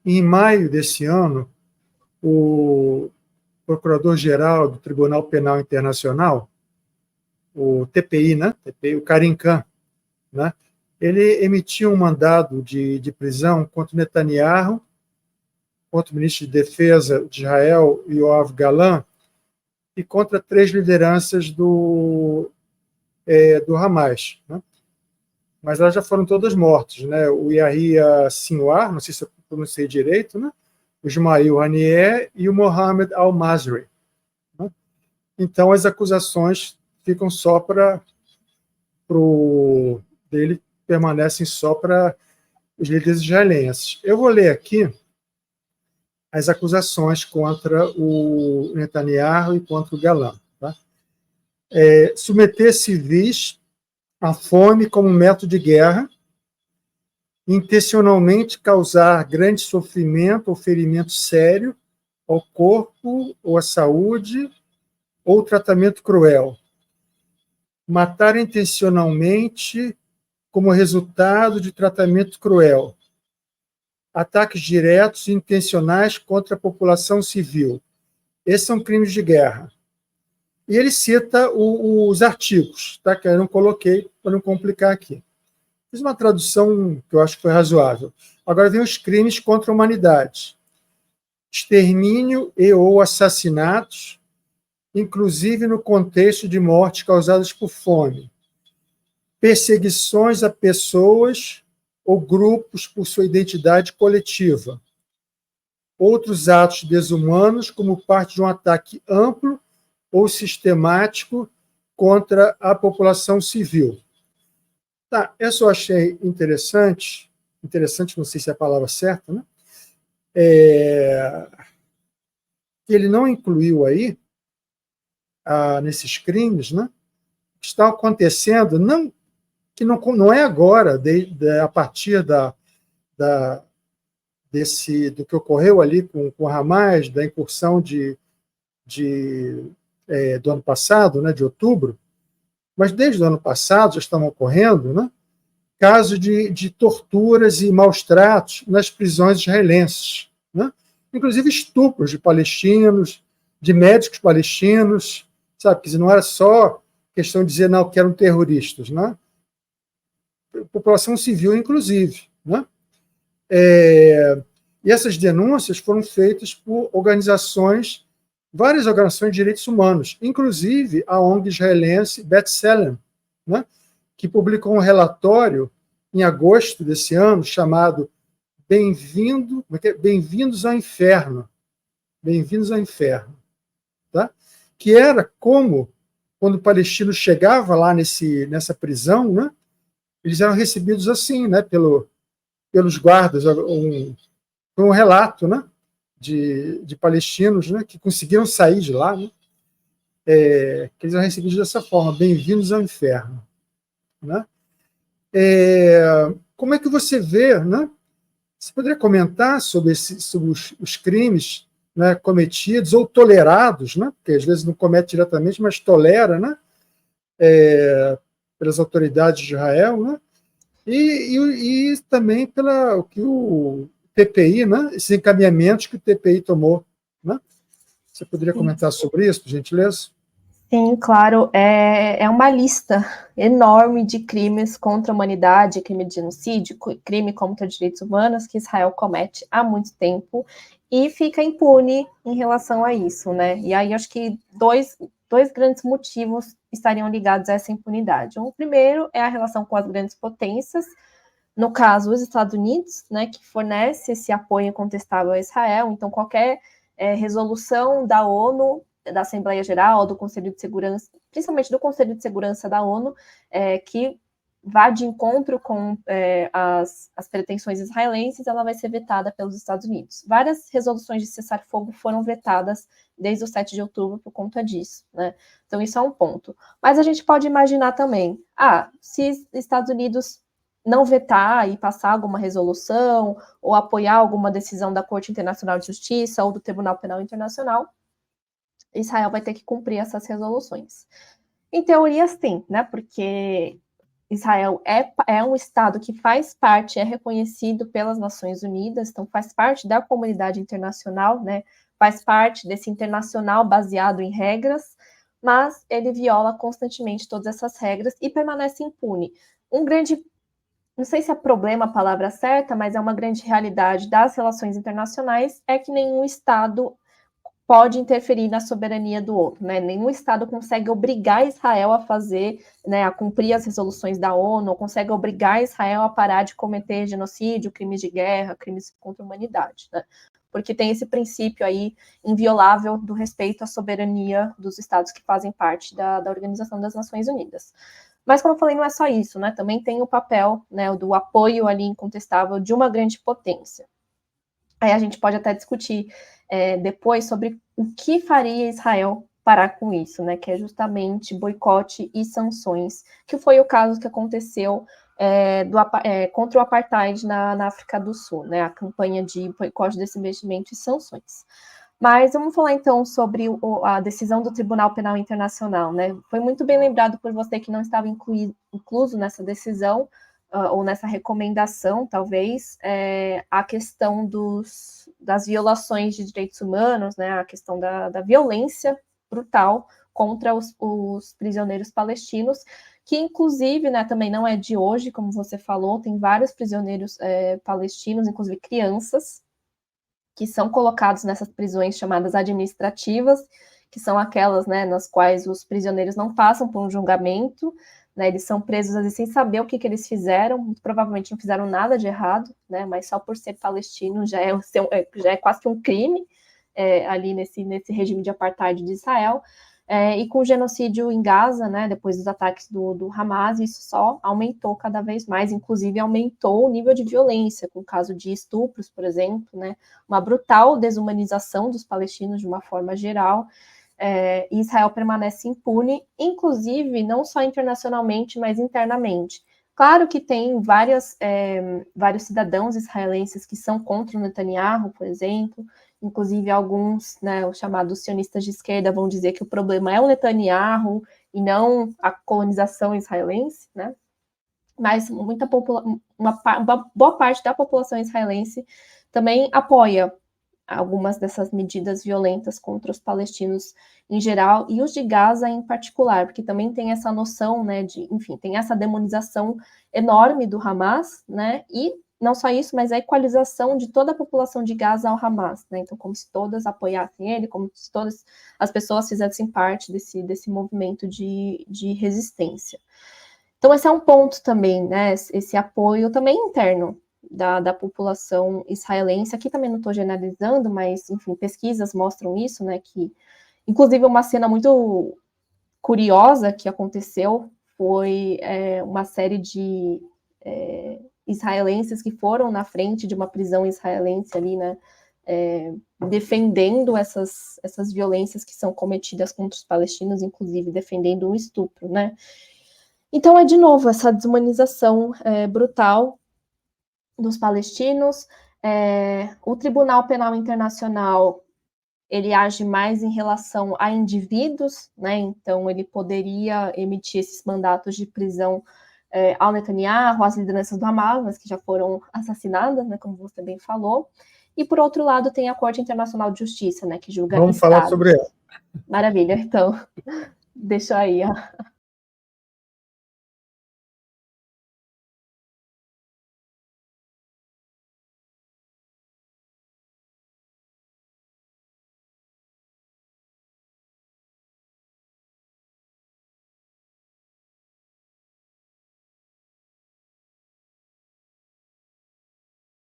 Em maio desse ano, o Procurador-Geral do Tribunal Penal Internacional, o TPI, né? TPI, o Karim Khan, né? Ele emitiu um mandado de prisão contra o Netanyahu, contra o ministro de Defesa de Israel, Yoav Gallant, e contra 3 lideranças do Hamas, né? Mas elas já foram todas mortas, né? O Yahya Sinwar, não sei se eu pronunciei direito, né? O Ismail Haniyeh e o Mohamed Al-Masri, né? Então, as acusações ficam só dele, permanecem só para os líderes israelenses. Eu vou ler aqui as acusações contra o Netanyahu e contra o Gallant. Tá? Submeter civis à fome como método de guerra, intencionalmente causar grande sofrimento ou ferimento sério ao corpo ou à saúde, ou tratamento cruel. Matar intencionalmente como resultado de tratamento cruel. Ataques diretos e intencionais contra a população civil. Esses são crimes de guerra. E ele cita os artigos, tá? Que eu não coloquei para não complicar aqui. Fiz uma tradução que eu acho que foi razoável. Agora vem os crimes contra a humanidade. Extermínio e ou assassinatos, inclusive no contexto de mortes causadas por fome. Perseguições a pessoas ou grupos por sua identidade coletiva. Outros atos desumanos, como parte de um ataque amplo ou sistemático contra a população civil. Tá, essa eu achei interessante, não sei se é a palavra certa, né? Ele não incluiu aí, nesses crimes, né, que estão acontecendo, que não é agora, a partir do que ocorreu ali com o Hamas, da incursão do ano passado, né, de outubro, mas desde o ano passado já estão ocorrendo, né, casos de torturas e maus-tratos nas prisões israelenses, né, inclusive estupros de palestinos, de médicos palestinos, sabe, que não era só questão de dizer não, que eram terroristas, né, população civil, inclusive, né. E essas denúncias foram feitas por várias organizações de direitos humanos, inclusive a ONG israelense B'Tselem, né, que publicou um relatório em agosto desse ano chamado Bem-vindos ao Inferno. Bem-vindos ao Inferno. Tá? Que era como, quando o palestino chegava lá nessa prisão, né, eles eram recebidos assim, né, pelos guardas, um relato, né, de palestinos, né, que conseguiram sair de lá, né, que eles eram recebidos dessa forma, bem-vindos ao inferno. Né? Como é que você vê, né? Você poderia comentar sobre os crimes, né, cometidos ou tolerados, né, porque às vezes não comete diretamente, mas tolera, né, pelas autoridades de Israel, né, e também o que o TPI, né, esses encaminhamentos que o TPI tomou. Né? Você poderia comentar sobre isso, por gentileza? Sim, claro. É uma lista enorme de crimes contra a humanidade, crime de genocídio, crime contra direitos humanos que Israel comete há muito tempo e fica impune em relação a isso, né? E aí acho que dois grandes motivos estariam ligados a essa impunidade. O primeiro é a relação com as grandes potências, no caso, os Estados Unidos, né, que fornece esse apoio incontestável a Israel. Então, qualquer resolução da ONU, da Assembleia Geral, do Conselho de Segurança, principalmente do Conselho de Segurança da ONU, que vá de encontro com as pretensões israelenses, ela vai ser vetada pelos Estados Unidos. Várias resoluções de cessar-fogo foram vetadas desde o 7 de outubro por conta disso, né? Então, isso é um ponto. Mas a gente pode imaginar também, se Estados Unidos não vetar e passar alguma resolução ou apoiar alguma decisão da Corte Internacional de Justiça ou do Tribunal Penal Internacional, Israel vai ter que cumprir essas resoluções. Em teoria, sim, né? Porque Israel é um Estado que faz parte, é reconhecido pelas Nações Unidas, então faz parte da comunidade internacional, né? Faz parte desse internacional baseado em regras, mas ele viola constantemente todas essas regras e permanece impune. Não sei se é problema a palavra certa, mas é uma grande realidade das relações internacionais, é que nenhum Estado pode interferir na soberania do outro, né? Nenhum Estado consegue obrigar Israel a fazer, né, a cumprir as resoluções da ONU, ou consegue obrigar Israel a parar de cometer genocídio, crimes de guerra, crimes contra a humanidade, né? Porque tem esse princípio aí inviolável do respeito à soberania dos Estados que fazem parte da Organização das Nações Unidas. Mas, como eu falei, não é só isso, né? Também tem o papel, né, do apoio ali incontestável de uma grande potência. Aí a gente pode até discutir depois sobre o que faria Israel parar com isso, né? Que é justamente boicote e sanções, que foi o caso que aconteceu contra o apartheid na África do Sul, né? A campanha de boicote desse investimento e sanções. Mas vamos falar então sobre a decisão do Tribunal Penal Internacional, né? Foi muito bem lembrado por você que não estava incluso nessa decisão, ou nessa recomendação, talvez, a questão das violações de direitos humanos, né? A questão da violência brutal contra os prisioneiros palestinos, que inclusive, né, também não é de hoje, como você falou, tem vários prisioneiros palestinos, inclusive crianças, que são colocados nessas prisões chamadas administrativas, que são aquelas, né, nas quais os prisioneiros não passam por um julgamento, né, eles são presos às vezes sem saber o que eles fizeram, muito provavelmente não fizeram nada de errado, né, mas só por ser palestino já é quase que um crime ali nesse regime de apartheid de Israel. E com o genocídio em Gaza, né, depois dos ataques do Hamas, isso só aumentou cada vez mais, inclusive aumentou o nível de violência, com o caso de estupros, por exemplo, né, uma brutal desumanização dos palestinos de uma forma geral. E Israel permanece impune, inclusive não só internacionalmente, mas internamente. Claro que tem vários cidadãos israelenses que são contra o Netanyahu, por exemplo, inclusive alguns, né, os chamados sionistas de esquerda vão dizer que o problema é o Netanyahu e não a colonização israelense, né? Mas uma boa parte da população israelense também apoia algumas dessas medidas violentas contra os palestinos em geral e os de Gaza em particular, porque também tem essa noção, né, enfim, tem essa demonização enorme do Hamas, né, e não só isso, mas a equalização de toda a população de Gaza ao Hamas, né, então como se todas apoiassem ele, como se todas as pessoas fizessem parte desse movimento de resistência. Então esse é um ponto também, né, esse apoio também interno da população israelense. Aqui também não estou generalizando, mas, enfim, pesquisas mostram isso, né, que, inclusive, uma cena muito curiosa que aconteceu foi uma série de israelenses que foram na frente de uma prisão israelense ali, né, defendendo essas violências que são cometidas contra os palestinos, inclusive defendendo um estupro, né. Então, de novo, essa desumanização brutal dos palestinos. O Tribunal Penal Internacional ele age mais em relação a indivíduos, né? Então ele poderia emitir esses mandatos de prisão ao Netanyahu, às lideranças do Hamas, mas que já foram assassinadas, né? Como você bem falou. E por outro lado tem a Corte Internacional de Justiça, né? Que julga Vamos falar sobre ela. Maravilha. Então deixa aí